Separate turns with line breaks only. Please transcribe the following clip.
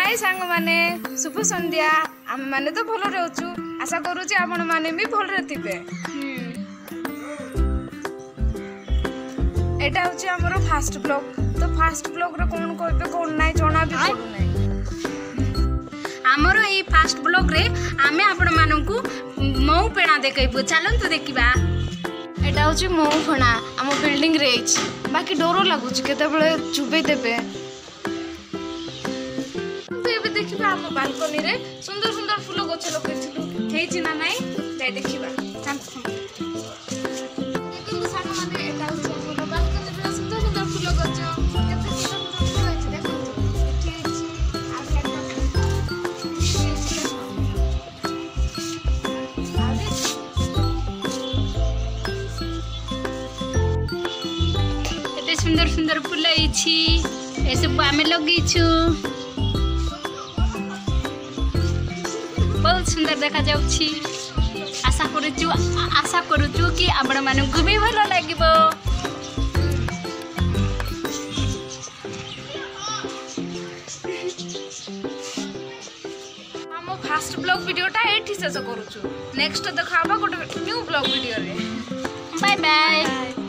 हाय सांग माने शुभ संध्या आम माने तो भल रहचु आशा करूची आपण माने भी भल रहतिबे। एटा होची हमरो फास्ट ब्लॉग तो फास्ट ब्लॉग रे कोन कहबे कोन नाही जणा भी पडु नाही।
हमरो ई फास्ट ब्लॉग रे आमे आपण माननकु मौ पेणा देखाइबो चलंतु देखिबा।
एटा होची मौ फणा हम बिल्डिंग रे अछि बाकी डरो लागुची केते बेले चुबे देबे। देखिबा हम बालकनी रे सुंदर सुंदर फूल गछ लगैथिलु हेछि ना नाही जाय देखिबा चल। देखिबा सानो माने एटा होछि हमर बालकनी रे सुंदर सुंदर फूल गछ केते सुंदर सुंदर फूल अछि देखो एठी अछि आ
एते सुंदर सुंदर फूल अछि ए सब आमे लगैछु बहुत सुंदर देखा जाउछि। आशा करूछु कि आपण माननकु भी भलो लागिबो।
हम फास्ट ब्लॉग वीडियोटा एठी शेष करूछु नेक्स्ट देखाबा गोटे न्यू ब्लॉग वीडियो रे।
Bye bye.